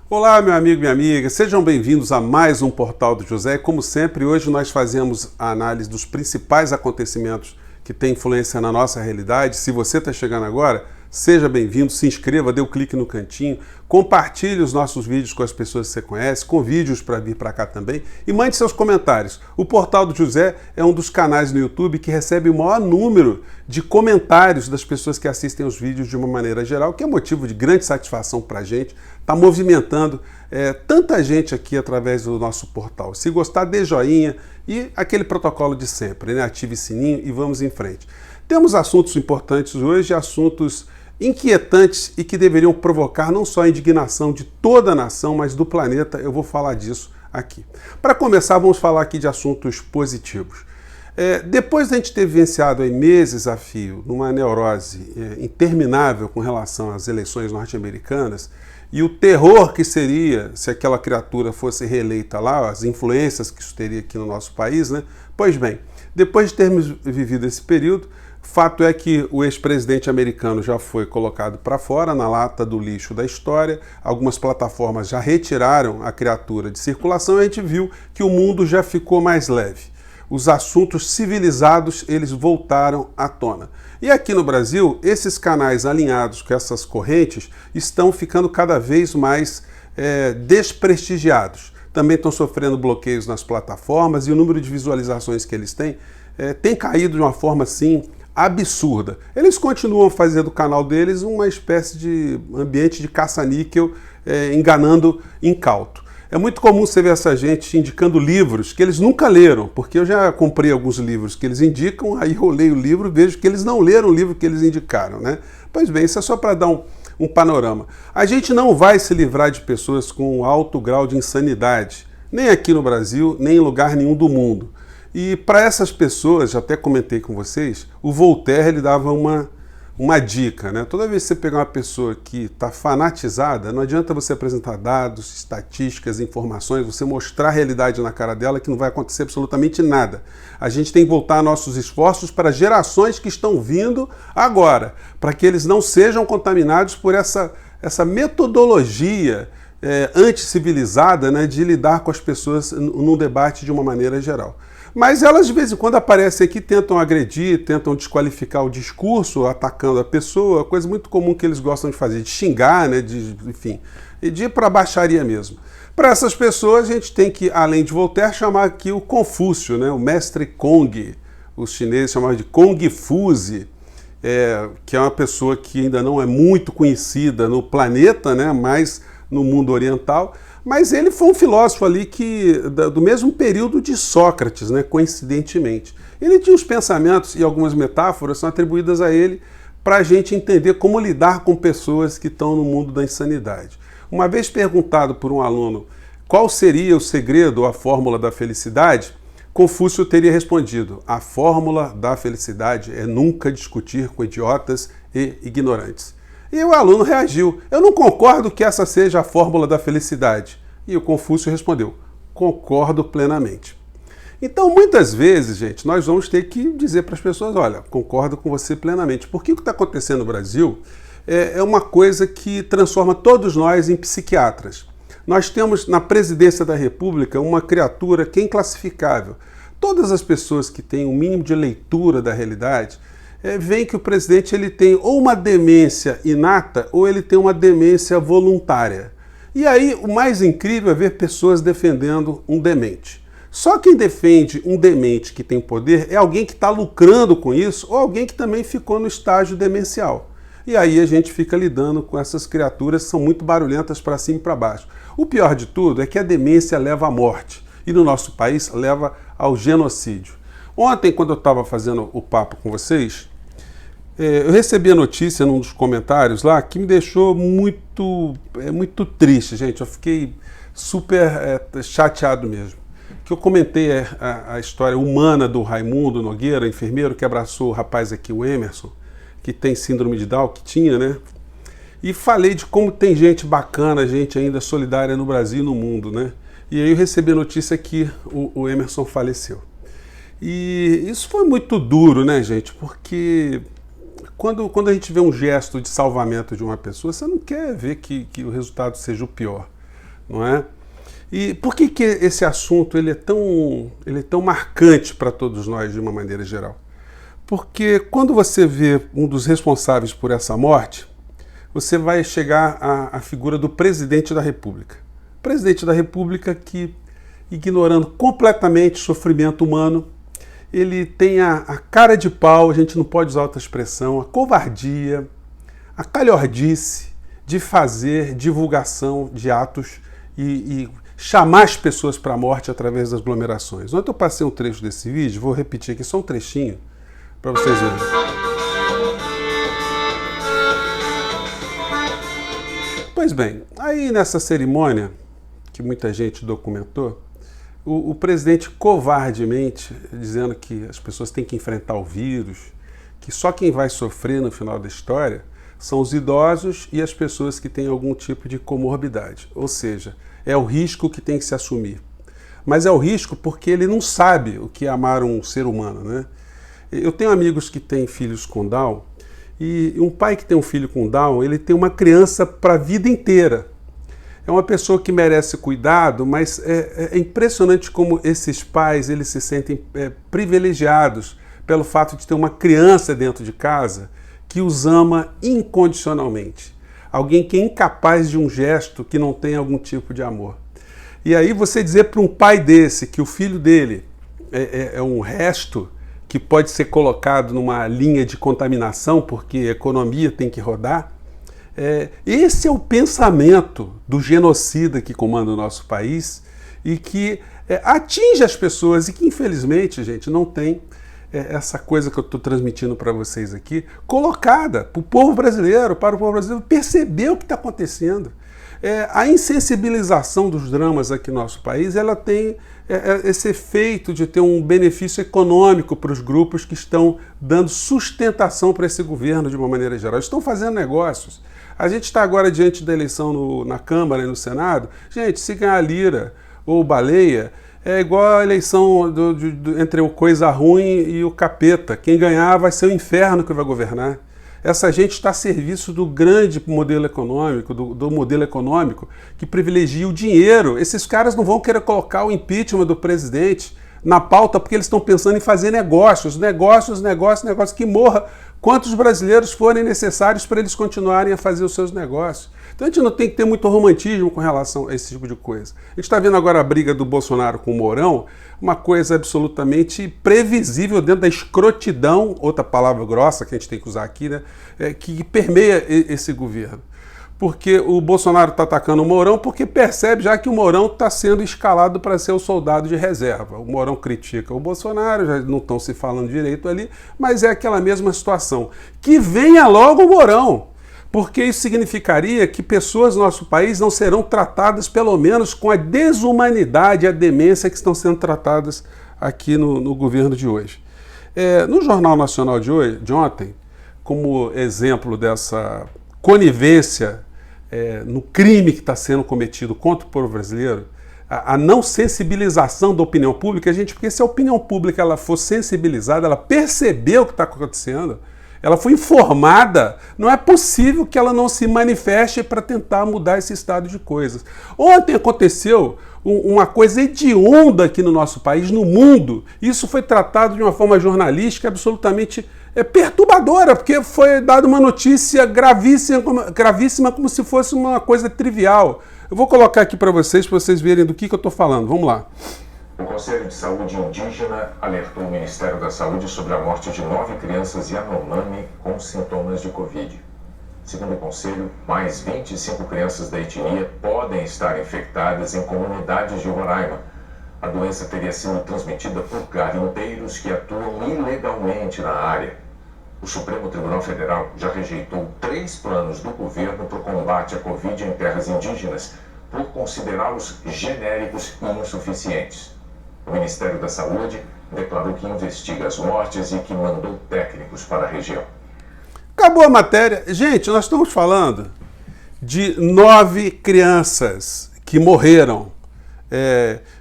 Olá, meu amigo e minha amiga, sejam bem-vindos a mais um Portal do José. Como sempre, hoje nós fazemos a análise dos principais acontecimentos que têm influência na nossa realidade. Se você está chegando agora, seja bem-vindo, se inscreva, dê o clique no cantinho, compartilhe os nossos vídeos com as pessoas que você conhece, convide-os para vir para cá também e mande seus comentários. O Portal do José é um dos canais no YouTube que recebe o maior número de comentários das pessoas que assistem os vídeos de uma maneira geral, que é motivo de grande satisfação para a gente. Está movimentando tanta gente aqui através do nosso portal. Se gostar, dê joinha e aquele protocolo de sempre, né? Ative o sininho e vamos em frente. Temos assuntos importantes hoje, assuntos inquietantes e que deveriam provocar não só a indignação de toda a nação, mas do planeta. Eu vou falar disso aqui. Para começar, vamos falar aqui de assuntos positivos. Depois de a gente ter vivenciado aí meses a fio numa neurose interminável com relação às eleições norte-americanas e o terror que seria se aquela criatura fosse reeleita lá, as influências que isso teria aqui no nosso país, né? Pois bem, depois de termos vivido esse período, fato é que o ex-presidente americano já foi colocado para fora, na lata do lixo da história, algumas plataformas já retiraram a criatura de circulação e a gente viu que o mundo já ficou mais leve. Os assuntos civilizados, eles voltaram à tona. E aqui no Brasil, esses canais alinhados com essas correntes estão ficando cada vez mais desprestigiados. Também estão sofrendo bloqueios nas plataformas e o número de visualizações que eles têm tem caído de uma forma, assim, absurda. Eles continuam fazendo do canal deles uma espécie de ambiente de caça-níquel, enganando incauto. É muito comum você ver essa gente indicando livros que eles nunca leram, porque eu já comprei alguns livros que eles indicam, aí eu leio o livro e vejo que eles não leram o livro que eles indicaram, né? Pois bem, isso é só para dar um panorama. A gente não vai se livrar de pessoas com alto grau de insanidade, nem aqui no Brasil, nem em lugar nenhum do mundo. E para essas pessoas, já até comentei com vocês, o Voltaire ele dava uma dica, né? Toda vez que você pegar uma pessoa que está fanatizada, não adianta você apresentar dados, estatísticas, informações, você mostrar a realidade na cara dela que não vai acontecer absolutamente nada. A gente tem que voltar nossos esforços para gerações que estão vindo agora, para que eles não sejam contaminados por essa metodologia anticivilizada, né, de lidar com as pessoas num debate de uma maneira geral. Mas elas de vez em quando aparecem aqui, tentam agredir, tentam desqualificar o discurso, atacando a pessoa, coisa muito comum que eles gostam de fazer, de xingar, né, enfim, e de ir para a baixaria mesmo. Para essas pessoas a gente tem que, além de Voltaire, chamar aqui o Confúcio, né, o mestre Kong, os chineses chamavam de Kong Fuzi, que é uma pessoa que ainda não é muito conhecida no planeta, né, mas no mundo oriental. Mas ele foi um filósofo ali do mesmo período de Sócrates, né, coincidentemente. Ele tinha os pensamentos e algumas metáforas são atribuídas a ele para a gente entender como lidar com pessoas que estão no mundo da insanidade. Uma vez perguntado por um aluno qual seria o segredo ou a fórmula da felicidade, Confúcio teria respondido: a fórmula da felicidade é nunca discutir com idiotas e ignorantes. E o aluno reagiu: eu não concordo que essa seja a fórmula da felicidade. E o Confúcio respondeu: concordo plenamente. Então, muitas vezes, gente, nós vamos ter que dizer para as pessoas: olha, concordo com você plenamente. Porque o que está acontecendo no Brasil é uma coisa que transforma todos nós em psiquiatras. Nós temos na presidência da República uma criatura que é inclassificável. Todas as pessoas que têm um mínimo de leitura da realidade veem que o presidente ele tem ou uma demência inata ou ele tem uma demência voluntária. E aí o mais incrível é ver pessoas defendendo um demente. Só quem defende um demente que tem poder é alguém que está lucrando com isso ou alguém que também ficou no estágio demencial. E aí a gente fica lidando com essas criaturas que são muito barulhentas para cima e para baixo. O pior de tudo é que a demência leva à morte e no nosso país leva ao genocídio. Ontem, quando eu estava fazendo o papo com vocês, eu recebi a notícia num dos comentários lá que me deixou muito triste, gente. Eu fiquei super chateado mesmo. Que eu comentei a história humana do Raimundo Nogueira, enfermeiro que abraçou o rapaz aqui, o Emerson, que tem síndrome de Down, que tinha, né? E falei de como tem gente bacana, gente ainda solidária no Brasil e no mundo, né? E aí eu recebi a notícia que o Emerson faleceu. E isso foi muito duro, né, gente? Porque quando a gente vê um gesto de salvamento de uma pessoa, você não quer ver que o resultado seja o pior. não é? E por que esse assunto ele é tão marcante para todos nós de uma maneira geral? Porque quando você vê um dos responsáveis por essa morte, você vai chegar à figura do presidente da República. O presidente da República que, ignorando completamente o sofrimento humano, ele tem a cara de pau, a gente não pode usar outra expressão, a covardia, a calhordice de fazer divulgação de atos e chamar as pessoas para a morte através das aglomerações. Ontem eu passei um trecho desse vídeo, vou repetir aqui só um trechinho para vocês verem. Pois bem, aí nessa cerimônia, que muita gente documentou, o presidente covardemente dizendo que as pessoas têm que enfrentar o vírus, que só quem vai sofrer no final da história são os idosos e as pessoas que têm algum tipo de comorbidade. Ou seja, é o risco que tem que se assumir. Mas é o risco porque ele não sabe o que é amar um ser humano, né? Eu tenho amigos que têm filhos com Down, e um pai que tem um filho com Down, ele tem uma criança para a vida inteira. É uma pessoa que merece cuidado, mas é impressionante como esses pais eles se sentem privilegiados pelo fato de ter uma criança dentro de casa que os ama incondicionalmente. Alguém que é incapaz de um gesto que não tem algum tipo de amor. E aí você dizer para um pai desse que o filho dele é um resto que pode ser colocado numa linha de contaminação porque a economia tem que rodar, esse é o pensamento do genocida que comanda o nosso país e que atinge as pessoas e que infelizmente, gente, não tem essa coisa que eu estou transmitindo para vocês aqui, colocada para o povo brasileiro perceber o que está acontecendo. A insensibilização dos dramas aqui no nosso país, ela tem esse efeito de ter um benefício econômico para os grupos que estão dando sustentação para esse governo de uma maneira geral. Estão fazendo negócios. A gente está agora diante da eleição na Câmara e no Senado. Gente, se ganhar Lira ou Baleia, é igual a eleição entre o coisa ruim e o capeta. Quem ganhar vai ser o inferno que vai governar. Essa gente está a serviço do grande modelo econômico, do modelo econômico que privilegia o dinheiro. Esses caras não vão querer colocar o impeachment do presidente na pauta porque eles estão pensando em fazer negócios, que morra quantos brasileiros forem necessários para eles continuarem a fazer os seus negócios. Então a gente não tem que ter muito romantismo com relação a esse tipo de coisa. A gente está vendo agora a briga do Bolsonaro com o Mourão, uma coisa absolutamente previsível dentro da escrotidão, outra palavra grossa que a gente tem que usar aqui, né, que permeia esse governo. Porque o Bolsonaro está atacando o Mourão porque percebe já que o Mourão está sendo escalado para ser o soldado de reserva. O Mourão critica o Bolsonaro, já não estão se falando direito ali, mas é aquela mesma situação. Que venha logo o Mourão, porque isso significaria que pessoas do nosso país não serão tratadas pelo menos com a desumanidade e a demência que estão sendo tratadas aqui no governo de hoje. No Jornal Nacional de ontem, como exemplo dessa conivência no crime que está sendo cometido contra o povo brasileiro, a não sensibilização da opinião pública, porque se a opinião pública ela for sensibilizada, ela percebeu o que está acontecendo, ela foi informada, não é possível que ela não se manifeste para tentar mudar esse estado de coisas. Ontem aconteceu uma coisa hedionda aqui no nosso país, no mundo. Isso foi tratado de uma forma jornalística absolutamente perturbadora, porque foi dada uma notícia gravíssima como se fosse uma coisa trivial. Eu vou colocar aqui para vocês verem do que eu estou falando. Vamos lá. O Conselho de Saúde Indígena alertou o Ministério da Saúde sobre a morte de 9 crianças Yanomami com sintomas de Covid. Segundo o Conselho, mais 25 crianças da etnia podem estar infectadas em comunidades de Roraima. A doença teria sido transmitida por garimpeiros que atuam ilegalmente na área. O Supremo Tribunal Federal já rejeitou 3 planos do governo para o combate à Covid em terras indígenas, por considerá-los genéricos e insuficientes. O Ministério da Saúde declarou que investiga as mortes e que mandou técnicos para a região. Acabou a matéria. Gente, nós estamos falando de 9 crianças que morreram.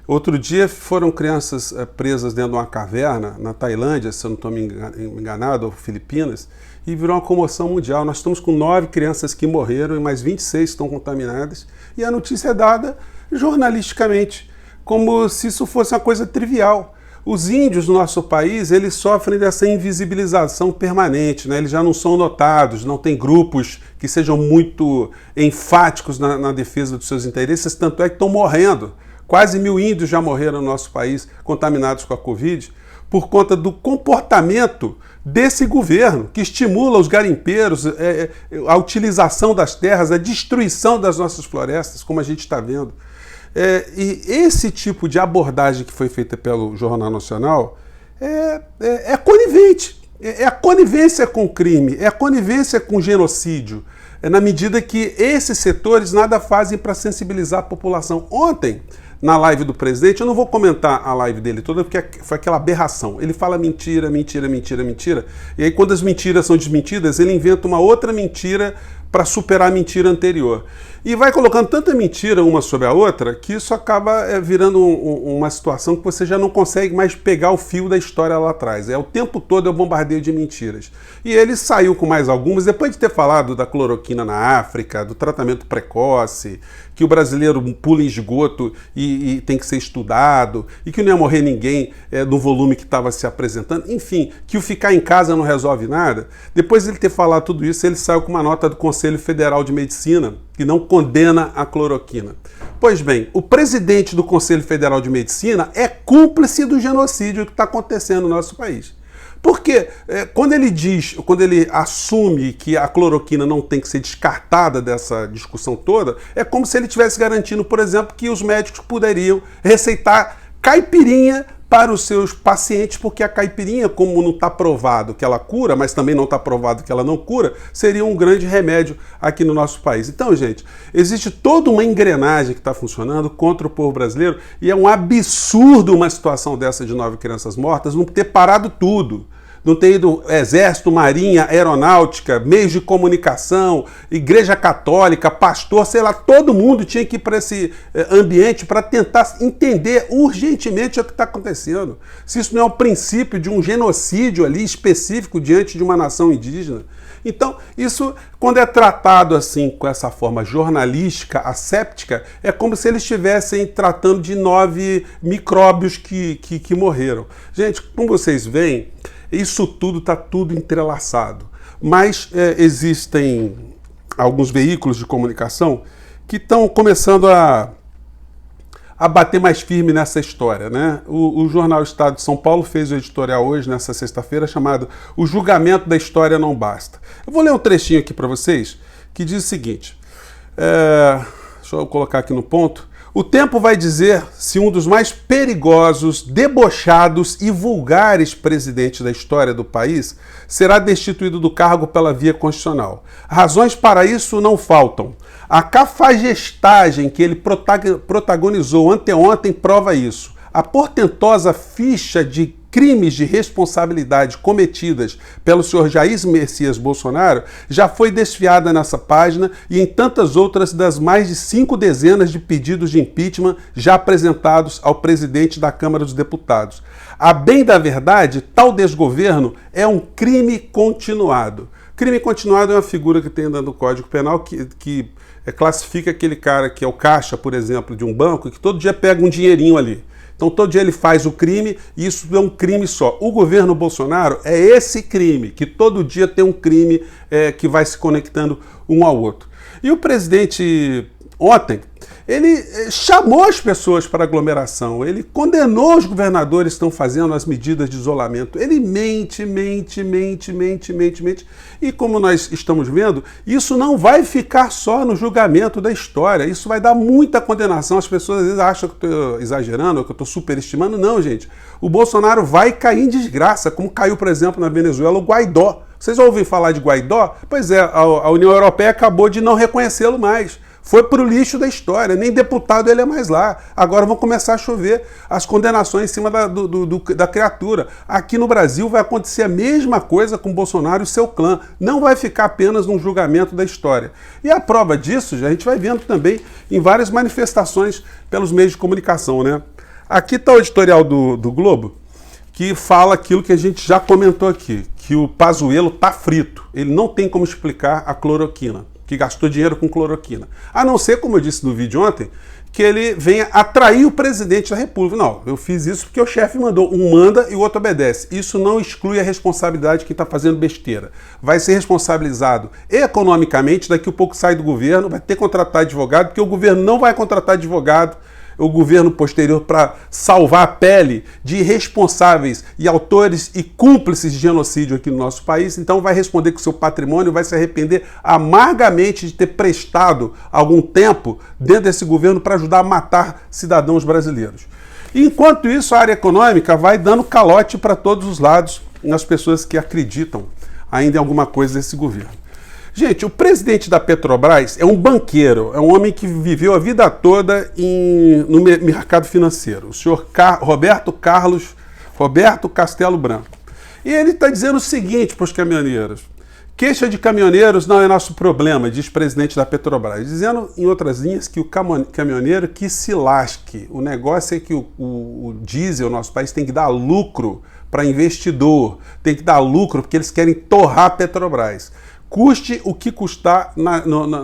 Outro dia foram crianças presas dentro de uma caverna na Tailândia, se eu não estou me enganado, ou Filipinas, e virou uma comoção mundial. Nós estamos com 9 crianças que morreram e mais 26 estão contaminadas. E a notícia é dada jornalisticamente, como se isso fosse uma coisa trivial. Os índios do nosso país, eles sofrem dessa invisibilização permanente, né? Eles já não são notados, não tem grupos que sejam muito enfáticos na defesa dos seus interesses, tanto é que estão morrendo. Quase 1000 índios já morreram no nosso país contaminados com a Covid por conta do comportamento desse governo, que estimula os garimpeiros, a utilização das terras, a destruição das nossas florestas, como a gente está vendo. E esse tipo de abordagem que foi feita pelo Jornal Nacional é conivente. É a conivência com o crime, é a conivência com o genocídio, na medida que esses setores nada fazem para sensibilizar a população. Ontem, na live do presidente, eu não vou comentar a live dele toda, porque foi aquela aberração. Ele fala mentira, mentira, mentira, mentira, e aí quando as mentiras são desmentidas, ele inventa uma outra mentira para superar a mentira anterior. E vai colocando tanta mentira uma sobre a outra que isso acaba virando uma situação que você já não consegue mais pegar o fio da história lá atrás. O tempo todo é o bombardeio de mentiras. E ele saiu com mais algumas, depois de ter falado da cloroquina na África, do tratamento precoce, que o brasileiro pula em esgoto e tem que ser estudado, e que não ia morrer ninguém do volume que estava se apresentando, enfim, que o ficar em casa não resolve nada. Depois de ele ter falado tudo isso, ele saiu com uma nota do Conselho Federal de Medicina, que não condena a cloroquina. Pois bem, o presidente do Conselho Federal de Medicina é cúmplice do genocídio que está acontecendo no nosso país. Porque quando ele assume que a cloroquina não tem que ser descartada dessa discussão toda, é como se ele estivesse garantindo, por exemplo, que os médicos poderiam receitar caipirinha para os seus pacientes, porque a caipirinha, como não está provado que ela cura, mas também não está provado que ela não cura, seria um grande remédio aqui no nosso país. Então, gente, existe toda uma engrenagem que está funcionando contra o povo brasileiro e é um absurdo uma situação dessa de 9 crianças mortas não ter parado tudo. Não ter ido exército, marinha, aeronáutica, meios de comunicação, igreja católica, pastor, sei lá, todo mundo tinha que ir para esse ambiente para tentar entender urgentemente o que está acontecendo. Se isso não é o princípio de um genocídio ali específico diante de uma nação indígena. Então, isso, quando é tratado assim, com essa forma jornalística, asséptica, é como se eles estivessem tratando de 9 micróbios que morreram. Gente, como vocês veem, isso tudo está tudo entrelaçado. Mas existem alguns veículos de comunicação que estão começando a bater mais firme nessa história, né? O Jornal Estado de São Paulo fez um editorial hoje, nessa sexta-feira, chamado O Julgamento da História Não Basta. Eu vou ler um trechinho aqui para vocês, que diz o seguinte, deixa eu colocar aqui no ponto. O tempo vai dizer se um dos mais perigosos, debochados e vulgares presidentes da história do país será destituído do cargo pela via constitucional. Razões para isso não faltam. A cafajestagem que ele protagonizou anteontem prova isso. A portentosa ficha de crimes de responsabilidade cometidas pelo senhor Jair Messias Bolsonaro já foi desfiada nessa página e em tantas outras das mais de 5 dezenas de pedidos de impeachment já apresentados ao presidente da Câmara dos Deputados. A bem da verdade, tal desgoverno é um crime continuado. Crime continuado é uma figura que tem dentro do Código Penal que classifica aquele cara que é o caixa, por exemplo, de um banco, que todo dia pega um dinheirinho ali. Então todo dia ele faz o crime e isso é um crime só. O governo Bolsonaro é esse crime, que todo dia tem um crime que vai se conectando um ao outro. E o presidente ontem, ele chamou as pessoas para aglomeração, ele condenou os governadores que estão fazendo as medidas de isolamento. Ele mente. E como nós estamos vendo, isso não vai ficar só no julgamento da história. Isso vai dar muita condenação. As pessoas às vezes acham que eu estou exagerando, que eu estou superestimando. Não, gente. O Bolsonaro vai cair em desgraça, como caiu, por exemplo, na Venezuela, o Guaidó. Vocês ouvem falar de Guaidó? Pois é, a União Europeia acabou de não reconhecê-lo mais. Foi para o lixo da história, nem deputado ele é mais lá. Agora vão começar a chover as condenações em cima da criatura. Aqui no Brasil vai acontecer a mesma coisa com Bolsonaro e seu clã. Não vai ficar apenas num julgamento da história. E a prova disso, a gente vai vendo também em várias manifestações pelos meios de comunicação, né? Aqui está o editorial do Globo, que fala aquilo que a gente já comentou aqui, que o Pazuello está frito. Ele não tem como explicar a cloroquina, que gastou dinheiro com cloroquina. A não ser, como eu disse no vídeo ontem, que ele venha atrair o presidente da República. Não, eu fiz isso porque o chefe mandou. Um manda e o outro obedece. Isso não exclui a responsabilidade de quem está fazendo besteira. Vai ser responsabilizado economicamente, daqui a pouco sai do governo, vai ter que contratar advogado, porque o governo não vai contratar advogado, o governo posterior, para salvar a pele de responsáveis e autores e cúmplices de genocídio aqui no nosso país. Então vai responder com o seu patrimônio, vai se arrepender amargamente de ter prestado algum tempo dentro desse governo para ajudar a matar cidadãos brasileiros. Enquanto isso, a área econômica vai dando calote para todos os lados nas pessoas que acreditam ainda em alguma coisa desse governo. Gente, o presidente da Petrobras é um banqueiro, é um homem que viveu a vida toda no mercado financeiro, o senhor Roberto Castelo Branco. E ele está dizendo o seguinte para os caminhoneiros: queixa de caminhoneiros não é nosso problema, diz o presidente da Petrobras. Dizendo, em outras linhas, que o caminhoneiro que se lasque. O negócio é que o diesel, nosso país, tem que dar lucro para investidor, tem que dar lucro porque eles querem torrar a Petrobras. Custe o que custar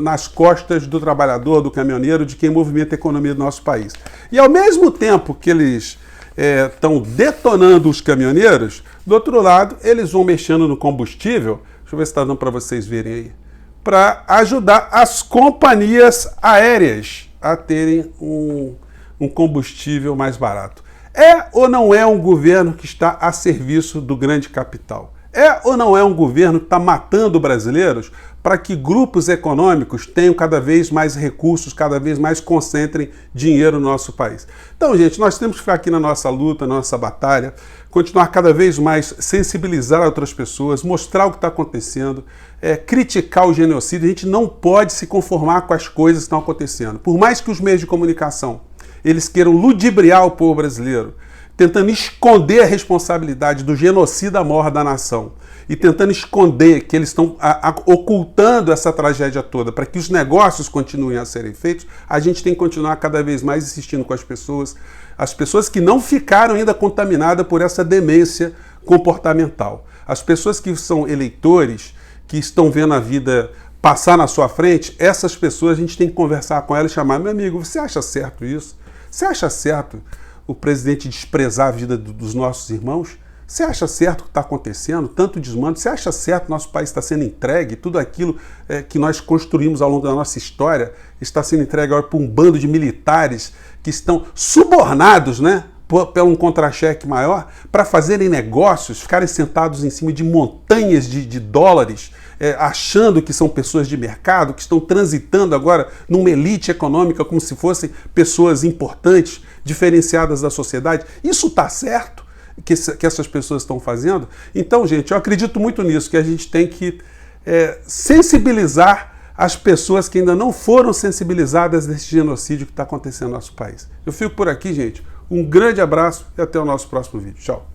nas costas do trabalhador, do caminhoneiro, de quem movimenta a economia do nosso país. E ao mesmo tempo que eles estão detonando os caminhoneiros, do outro lado, eles vão mexendo no combustível, deixa eu ver se está dando para vocês verem aí, para ajudar as companhias aéreas a terem um combustível mais barato. É ou não é um governo que está a serviço do grande capital? É ou não é um governo que está matando brasileiros para que grupos econômicos tenham cada vez mais recursos, cada vez mais concentrem dinheiro no nosso país? Então, gente, nós temos que ficar aqui na nossa luta, na nossa batalha, continuar cada vez mais, sensibilizar outras pessoas, mostrar o que está acontecendo, criticar o genocídio. A gente não pode se conformar com as coisas que estão acontecendo. Por mais que os meios de comunicação eles queiram ludibriar o povo brasileiro, tentando esconder a responsabilidade do genocida maior da nação e tentando esconder que eles estão ocultando essa tragédia toda para que os negócios continuem a serem feitos, a gente tem que continuar cada vez mais insistindo com as pessoas que não ficaram ainda contaminadas por essa demência comportamental. As pessoas que são eleitores, que estão vendo a vida passar na sua frente, essas pessoas a gente tem que conversar com elas e chamar: meu amigo, você acha certo isso? Você acha certo o presidente desprezar a vida dos nossos irmãos? Você acha certo o que está acontecendo? Tanto desmando? Você acha certo que nosso país está sendo entregue? Tudo aquilo que nós construímos ao longo da nossa história está sendo entregue agora por um bando de militares que estão subornados, né, por um contra-cheque maior, para fazerem negócios, ficarem sentados em cima de montanhas de dólares, achando que são pessoas de mercado, que estão transitando agora numa elite econômica como se fossem pessoas importantes, diferenciadas da sociedade. Isso está certo que essas pessoas estão fazendo? Então, gente, eu acredito muito nisso, que a gente tem que sensibilizar as pessoas que ainda não foram sensibilizadas desse genocídio que está acontecendo no nosso país. Eu fico por aqui, gente. Um grande abraço e até o nosso próximo vídeo. Tchau.